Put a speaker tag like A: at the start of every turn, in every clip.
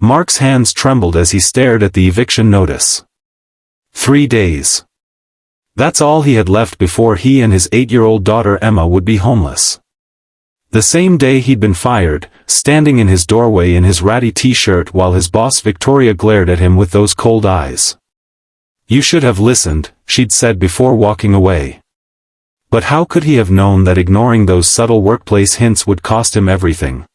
A: Mark's hands trembled as he stared at the eviction notice. 3 days. That's all he had left before he and his 8-year-old daughter Emma would be homeless. The same day he'd been fired, standing in his doorway in his ratty t-shirt while his boss Victoria glared at him with those cold eyes. "You should have listened," she'd said before walking away. But how could he have known that ignoring those subtle workplace hints would cost him everything?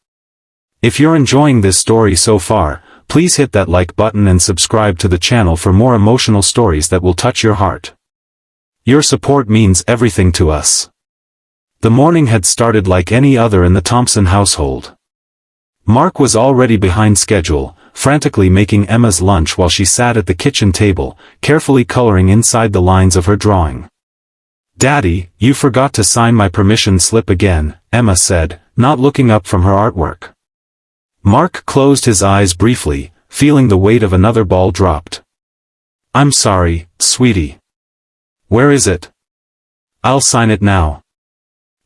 A: If you're enjoying this story so far, please hit that like button and subscribe to the channel for more emotional stories that will touch your heart. Your support means everything to us. The morning had started like any other in the Thompson household. Mark was already behind schedule, frantically making Emma's lunch while she sat at the kitchen table, carefully coloring inside the lines of her drawing. "Daddy, you forgot to sign my permission slip again," Emma said, not looking up from her artwork. Mark closed his eyes briefly, feeling the weight of another ball dropped. "I'm sorry, sweetie." "Where is it?" "I'll sign it now."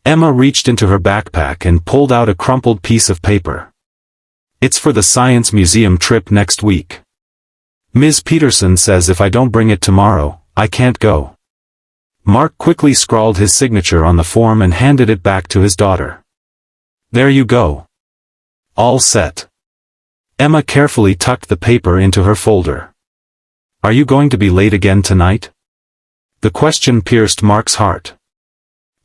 A: Emma reached into her backpack and pulled out a crumpled piece of paper. "It's for the Science Museum trip next week. Ms. Peterson says if I don't bring it tomorrow, I can't go." Mark quickly scrawled his signature on the form and handed it back to his daughter. "There you go. All set." Emma carefully tucked the paper into her folder. "Are you going to be late again tonight?" The question pierced Mark's heart.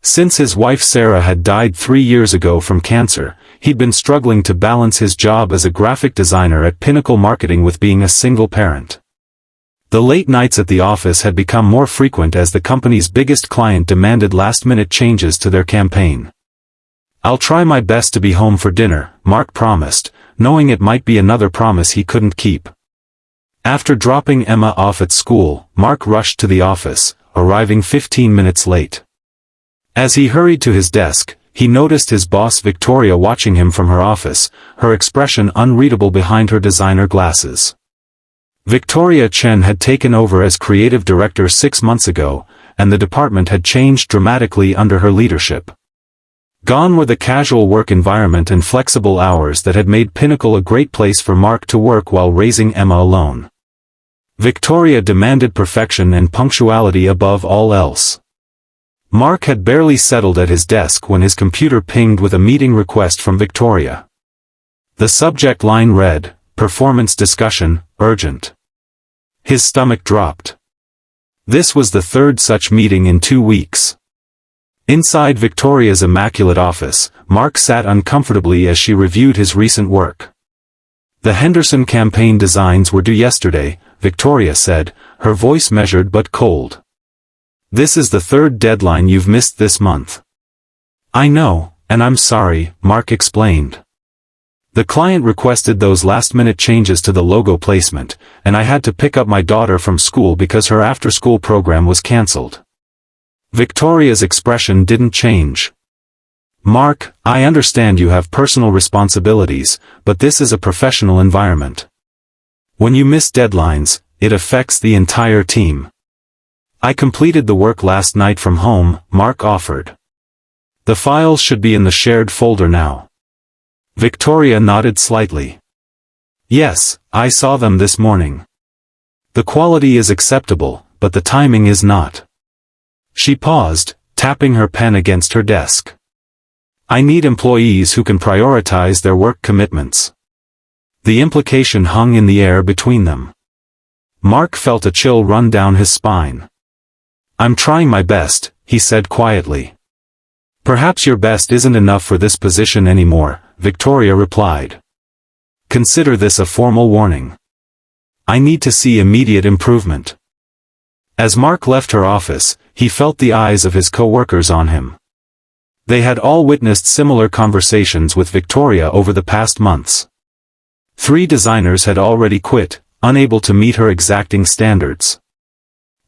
A: Since his wife Sarah had died 3 years ago from cancer, he'd been struggling to balance his job as a graphic designer at Pinnacle Marketing with being a single parent. The late nights at the office had become more frequent as the company's biggest client demanded last-minute changes to their campaign. "I'll try my best to be home for dinner," Mark promised, knowing it might be another promise he couldn't keep. After dropping Emma off at school, Mark rushed to the office, arriving 15 minutes late. As he hurried to his desk, he noticed his boss Victoria watching him from her office, her expression unreadable behind her designer glasses. Victoria Chen had taken over as creative director 6 months ago, and the department had changed dramatically under her leadership. Gone were the casual work environment and flexible hours that had made Pinnacle a great place for Mark to work while raising Emma alone. Victoria demanded perfection and punctuality above all else. Mark had barely settled at his desk when his computer pinged with a meeting request from Victoria. The subject line read, "Performance discussion, urgent." His stomach dropped. This was the third such meeting in 2 weeks. Inside Victoria's immaculate office, Mark sat uncomfortably as she reviewed his recent work. "The Henderson campaign designs were due yesterday," Victoria said, her voice measured but cold. "This is the 3rd deadline you've missed this month." "I know, and I'm sorry," Mark explained. "The client requested those last-minute changes to the logo placement, and I had to pick up my daughter from school because her after-school program was cancelled." Victoria's expression didn't change. "Mark, I understand you have personal responsibilities, but this is a professional environment. When you miss deadlines, it affects the entire team." "I completed the work last night from home," Mark offered. "The files should be in the shared folder now." Victoria nodded slightly. "Yes, I saw them this morning. The quality is acceptable, but the timing is not." She paused, tapping her pen against her desk. "I need employees who can prioritize their work commitments." The implication hung in the air between them. Mark felt a chill run down his spine. "I'm trying my best," he said quietly. "Perhaps your best isn't enough for this position anymore," Victoria replied. "Consider this a formal warning. I need to see immediate improvement." As Mark left her office, he felt the eyes of his co-workers on him. They had all witnessed similar conversations with Victoria over the past months. 3 designers had already quit, unable to meet her exacting standards.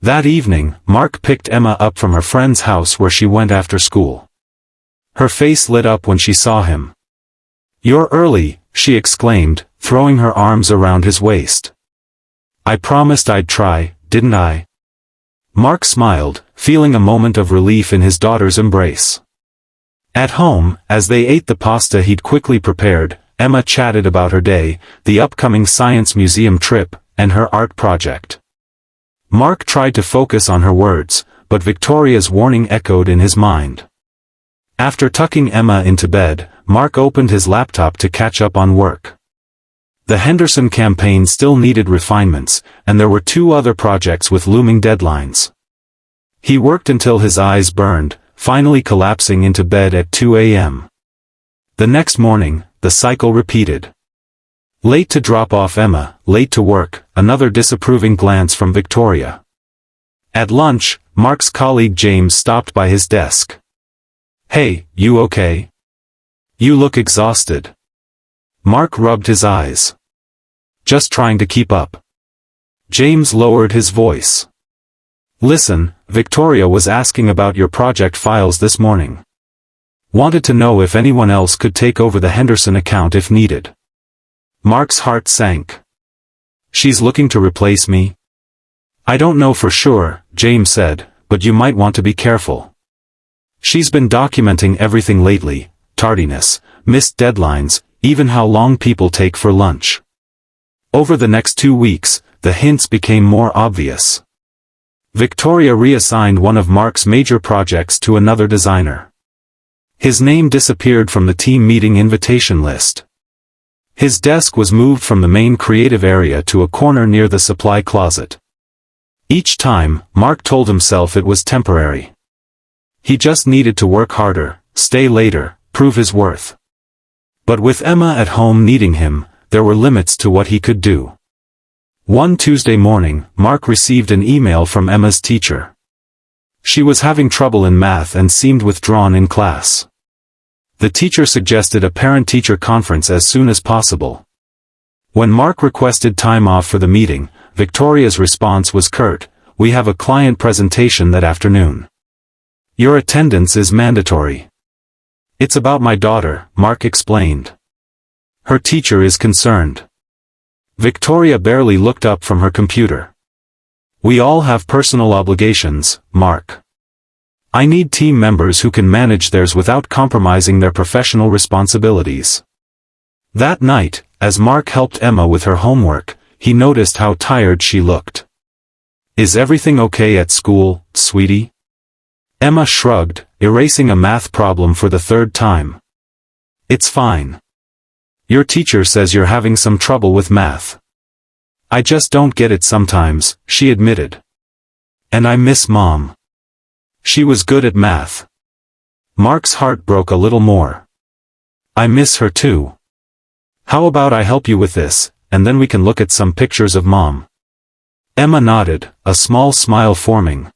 A: That evening, Mark picked Emma up from her friend's house where she went after school. Her face lit up when she saw him. "You're early," she exclaimed, throwing her arms around his waist. "I promised I'd try, didn't I?" Mark smiled, feeling a moment of relief in his daughter's embrace. At home, as they ate the pasta he'd quickly prepared, Emma chatted about her day, the upcoming science museum trip, and her art project. Mark tried to focus on her words, but Victoria's warning echoed in his mind. After tucking Emma into bed, Mark opened his laptop to catch up on work. The Henderson campaign still needed refinements, and there were 2 other projects with looming deadlines. He worked until his eyes burned, finally collapsing into bed at 2 a.m. The next morning, the cycle repeated. Late to drop off Emma, late to work, another disapproving glance from Victoria. At lunch, Mark's colleague James stopped by his desk. "Hey, you okay? You look exhausted." Mark rubbed his eyes. "Just trying to keep up." James lowered his voice. "Listen, Victoria was asking about your project files this morning. Wanted to know if anyone else could take over the Henderson account if needed." Mark's heart sank. "She's looking to replace me?" "I don't know for sure," James said, "but you might want to be careful. She's been documenting everything lately, tardiness, missed deadlines, even how long people take for lunch." Over the next 2 weeks, the hints became more obvious. Victoria reassigned one of Mark's major projects to another designer. His name disappeared from the team meeting invitation list. His desk was moved from the main creative area to a corner near the supply closet. Each time, Mark told himself it was temporary. He just needed to work harder, stay later, prove his worth. But with Emma at home needing him, there were limits to what he could do. One Tuesday morning, Mark received an email from Emma's teacher. She was having trouble in math and seemed withdrawn in class. The teacher suggested a parent-teacher conference as soon as possible. When Mark requested time off for the meeting, Victoria's response was curt, "We have a client presentation that afternoon. Your attendance is mandatory." "It's about my daughter," Mark explained. "Her teacher is concerned." Victoria barely looked up from her computer. "We all have personal obligations, Mark. I need team members who can manage theirs without compromising their professional responsibilities." That night, as Mark helped Emma with her homework, he noticed how tired she looked. "Is everything okay at school, sweetie?" Emma shrugged, erasing a math problem for the 3rd time. "It's fine. Your teacher says you're having some trouble with math." "I just don't get it sometimes," she admitted. "And I miss Mom. She was good at math." Mark's heart broke a little more. "I miss her too. How about I help you with this, and then we can look at some pictures of Mom?" Emma nodded, a small smile forming.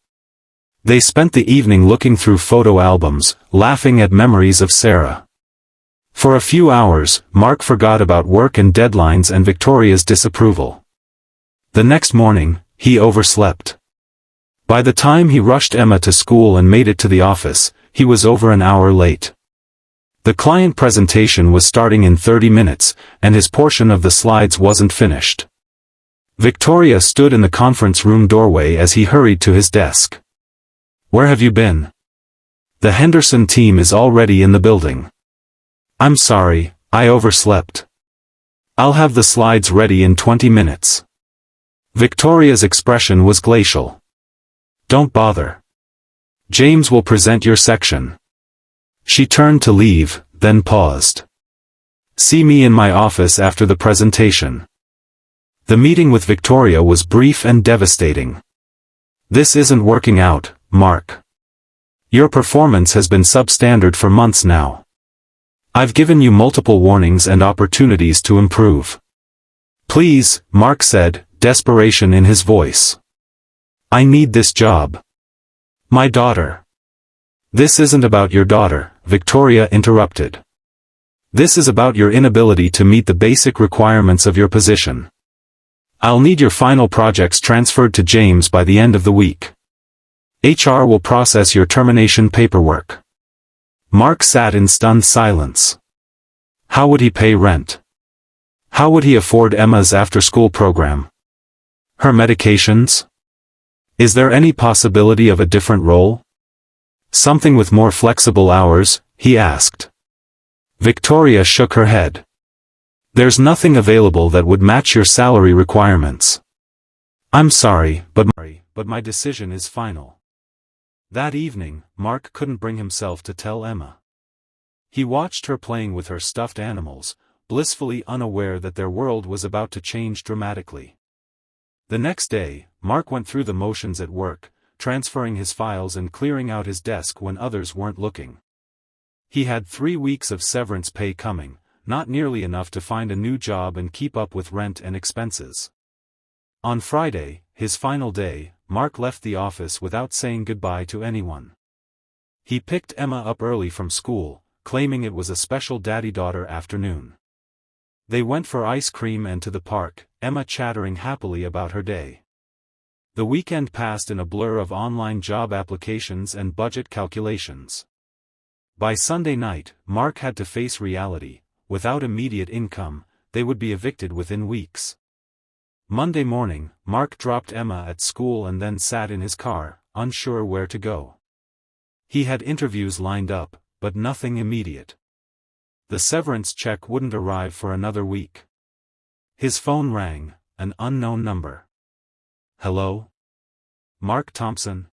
A: They spent the evening looking through photo albums, laughing at memories of Sarah. For a few hours, Mark forgot about work and deadlines and Victoria's disapproval. The next morning, he overslept. By the time he rushed Emma to school and made it to the office, he was over an hour late. The client presentation was starting in 30 minutes, and his portion of the slides wasn't finished. Victoria stood in the conference room doorway as he hurried to his desk. "Where have you been? The Henderson team is already in the building." "I'm sorry, I overslept. I'll have the slides ready in 20 minutes. Victoria's expression was glacial. "Don't bother. James will present your section." She turned to leave, then paused. "See me in my office after the presentation." The meeting with Victoria was brief and devastating. "This isn't working out, Mark. Your performance has been substandard for months now. I've given you multiple warnings and opportunities to improve. Please," Mark said, desperation in his voice. "I need this job. My daughter." "This isn't about your daughter," Victoria interrupted. "This is about your inability to meet the basic requirements of your position. I'll need your final projects transferred to James by the end of the week. HR will process your termination paperwork." Mark sat in stunned silence. How would he pay rent? How would he afford Emma's after-school program? Her medications? Is there any possibility of a different role? Something with more flexible hours, he asked. Victoria shook her head. There's nothing available that would match your salary requirements. I'm sorry, but my decision is final. That evening, Mark couldn't bring himself to tell Emma. He watched her playing with her stuffed animals, blissfully unaware that their world was about to change dramatically. The next day, Mark went through the motions at work, transferring his files and clearing out his desk when others weren't looking. He had 3 weeks of severance pay coming, not nearly enough to find a new job and keep up with rent and expenses. On Friday, his final day, Mark left the office without saying goodbye to anyone. He picked Emma up early from school, claiming it was a special daddy-daughter afternoon. They went for ice cream and to the park, Emma chattering happily about her day. The weekend passed in a blur of online job applications and budget calculations. By Sunday night, Mark had to face reality. Without immediate income, they would be evicted within weeks. Monday morning, Mark dropped Emma at school and then sat in his car, unsure where to go. He had interviews lined up, but nothing immediate. The severance check wouldn't arrive for another week. His phone rang, an unknown number. Hello? Mark Thompson?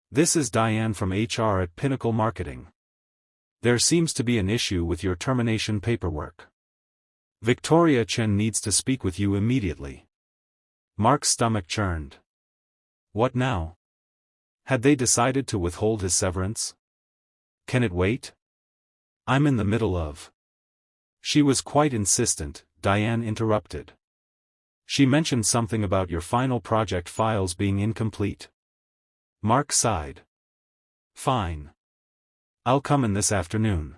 A: This is Diane from HR at Pinnacle Marketing. There seems to be an issue with your termination paperwork. Victoria Chen needs to speak with you immediately. Mark's stomach churned. What now? Had they decided to withhold his severance? Can it wait? I'm in the middle of. She was quite insistent, Diane interrupted. She mentioned something about your final project files being incomplete. Mark sighed. Fine. I'll come in this afternoon.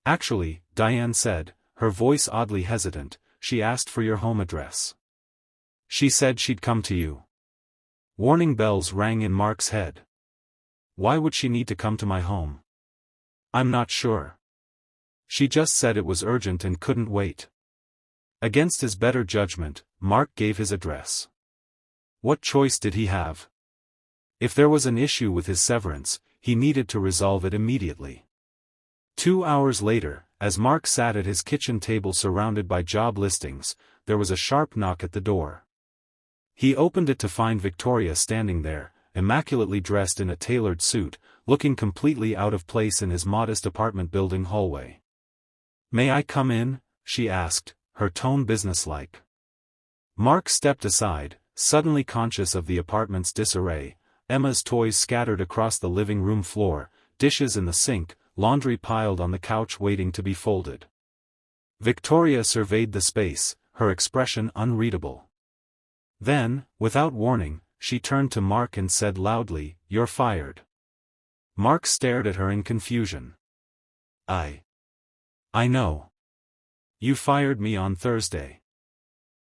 A: Actually, Diane said, her voice oddly hesitant, she asked for your home address. She said she'd come to you. Warning bells rang in Mark's head. Why would she need to come to my home? I'm not sure. She just said it was urgent and couldn't wait. Against his better judgment, Mark gave his address. What choice did he have? If there was an issue with his severance, he needed to resolve it immediately. 2 hours later, as Mark sat at his kitchen table surrounded by job listings, there was a sharp knock at the door. He opened it to find Victoria standing there, immaculately dressed in a tailored suit, looking completely out of place in his modest apartment building hallway. May I come in? She asked, her tone businesslike. Mark stepped aside, suddenly conscious of the apartment's disarray, Emma's toys scattered across the living room floor, dishes in the sink, laundry piled on the couch waiting to be folded. Victoria surveyed the space, her expression unreadable. Then, without warning, she turned to Mark and said loudly, "You're fired." Mark stared at her in confusion. I know. You fired me on Thursday.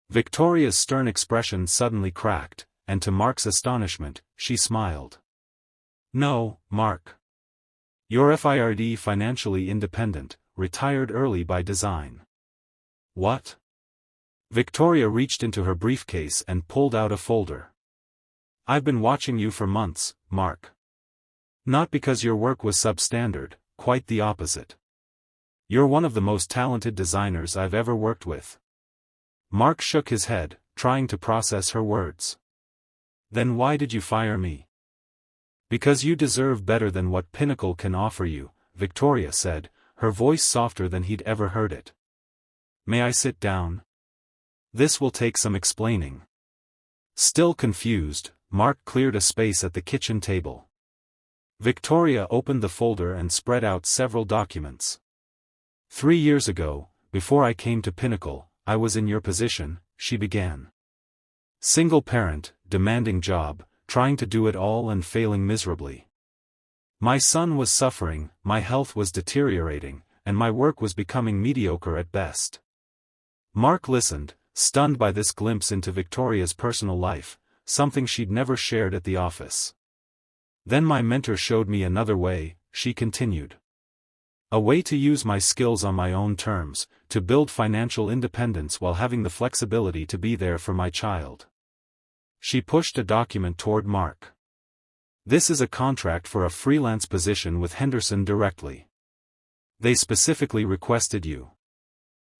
A: Victoria's stern expression suddenly cracked, and to Mark's astonishment, she smiled. No, Mark. You're fired, financially independent, retired early by design. What? Victoria reached into her briefcase and pulled out a folder. I've been watching you for months, Mark. Not because your work was substandard, quite the opposite. You're one of the most talented designers I've ever worked with. Mark shook his head, trying to process her words. Then why did you fire me? Because you deserve better than what Pinnacle can offer you, Victoria said, her voice softer than he'd ever heard it. May I sit down? This will take some explaining. Still confused, Mark cleared a space at the kitchen table. Victoria opened the folder and spread out several documents. 3 years ago, before I came to Pinnacle, I was in your position, she began. Single parent, demanding job, trying to do it all and failing miserably. My son was suffering, my health was deteriorating, and my work was becoming mediocre at best. Mark listened, stunned by this glimpse into Victoria's personal life, something she'd never shared at the office. Then my mentor showed me another way, she continued. A way to use my skills on my own terms, to build financial independence while having the flexibility to be there for my child. She pushed a document toward Mark. This is a contract for a freelance position with Henderson directly. They specifically requested you.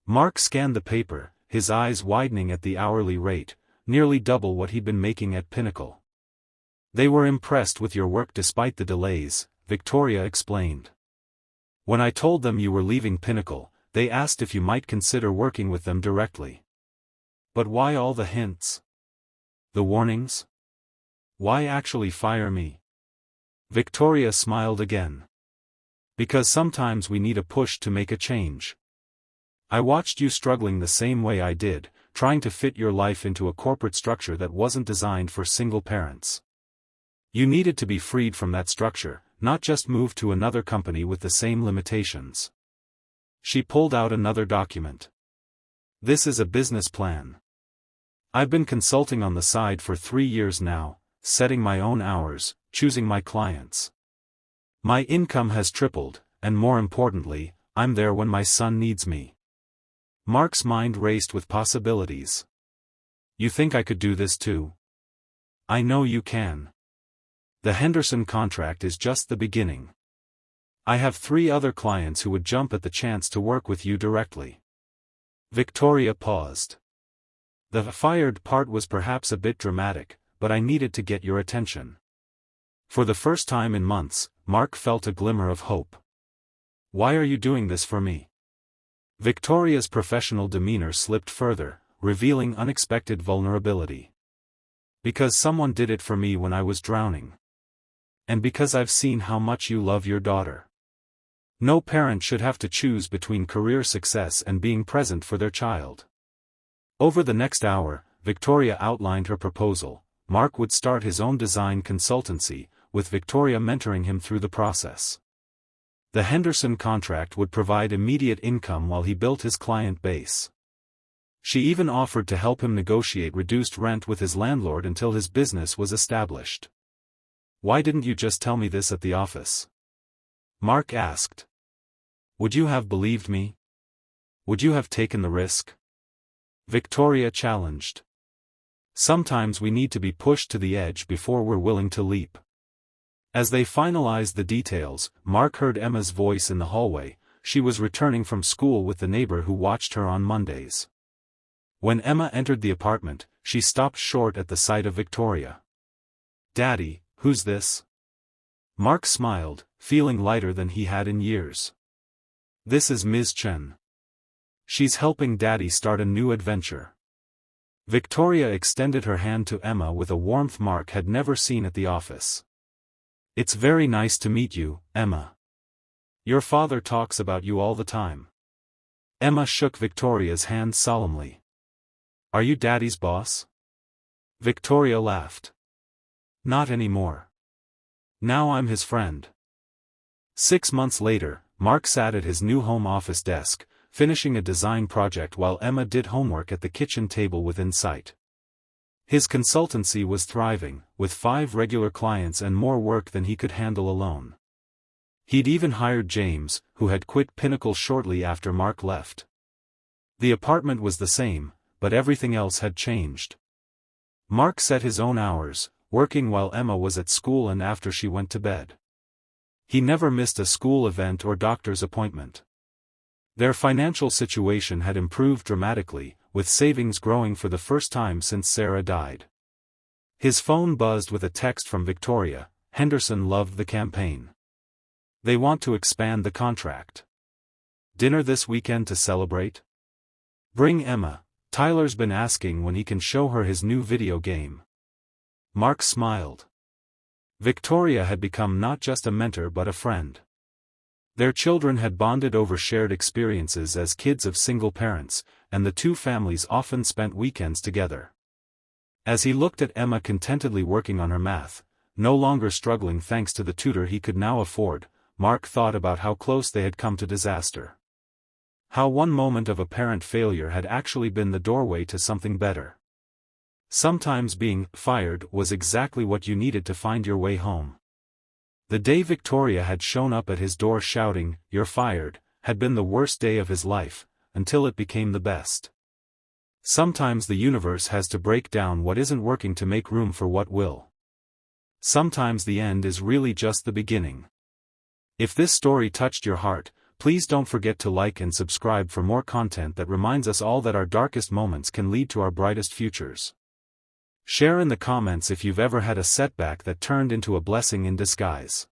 A: Mark scanned the paper, his eyes widening at the hourly rate, nearly double what he'd been making at Pinnacle. They were impressed with your work despite the delays, Victoria explained. When I told them you were leaving Pinnacle, they asked if you might consider working with them directly. But why all the hints? The warnings? Why actually fire me? Victoria smiled again. Because sometimes we need a push to make a change. I watched you struggling the same way I did, trying to fit your life into a corporate structure that wasn't designed for single parents. You needed to be freed from that structure, not just move to another company with the same limitations. She pulled out another document. This is a business plan. I've been consulting on the side for 3 years now, setting my own hours, choosing my clients. My income has tripled, and more importantly, I'm there when my son needs me. Mark's mind raced with possibilities. You think I could do this too? I know you can. The Henderson contract is just the beginning. I have 3 other clients who would jump at the chance to work with you directly. Victoria paused. The fired part was perhaps a bit dramatic, but I needed to get your attention. For the first time in months, Mark felt a glimmer of hope. Why are you doing this for me? Victoria's professional demeanor slipped further, revealing unexpected vulnerability. Because someone did it for me when I was drowning. And because I've seen how much you love your daughter. No parent should have to choose between career success and being present for their child. Over the next hour, Victoria outlined her proposal. Mark would start his own design consultancy, with Victoria mentoring him through the process. The Henderson contract would provide immediate income while he built his client base. She even offered to help him negotiate reduced rent with his landlord until his business was established. Why didn't you just tell me this at the office? Mark asked. Would you have believed me? Would you have taken the risk? Victoria challenged. Sometimes we need to be pushed to the edge before we're willing to leap. As they finalized the details, Mark heard Emma's voice in the hallway. She was returning from school with the neighbor who watched her on Mondays. When Emma entered the apartment, she stopped short at the sight of Victoria. Daddy, who's this? Mark smiled, feeling lighter than he had in years. This is Ms. Chen. She's helping Daddy start a new adventure. Victoria extended her hand to Emma with a warmth Mark had never seen at the office. It's very nice to meet you, Emma. Your father talks about you all the time. Emma shook Victoria's hand solemnly. Are you Daddy's boss? Victoria laughed. Not anymore. Now I'm his friend. 6 months later, Mark sat at his new home office desk, finishing a design project while Emma did homework at the kitchen table within sight. His consultancy was thriving, with 5 regular clients and more work than he could handle alone. He'd even hired James, who had quit Pinnacle shortly after Mark left. The apartment was the same, but everything else had changed. Mark set his own hours, working while Emma was at school and after she went to bed. He never missed a school event or doctor's appointment. Their financial situation had improved dramatically, with savings growing for the first time since Sarah died. His phone buzzed with a text from Victoria. Henderson loved the campaign. They want to expand the contract. Dinner this weekend to celebrate? Bring Emma. Tyler's been asking when he can show her his new video game. Mark smiled. Victoria had become not just a mentor but a friend. Their children had bonded over shared experiences as kids of single parents, and the 2 families often spent weekends together. As he looked at Emma contentedly working on her math, no longer struggling thanks to the tutor he could now afford, Mark thought about how close they had come to disaster. How one moment of apparent failure had actually been the doorway to something better. Sometimes being fired was exactly what you needed to find your way home. The day Victoria had shown up at his door shouting, "You're fired," had been the worst day of his life, until it became the best. Sometimes the universe has to break down what isn't working to make room for what will. Sometimes the end is really just the beginning. If this story touched your heart, Please don't forget to like and subscribe for more content that reminds us all that our darkest moments can lead to our brightest futures. Share in the comments if you've ever had a setback that turned into a blessing in disguise.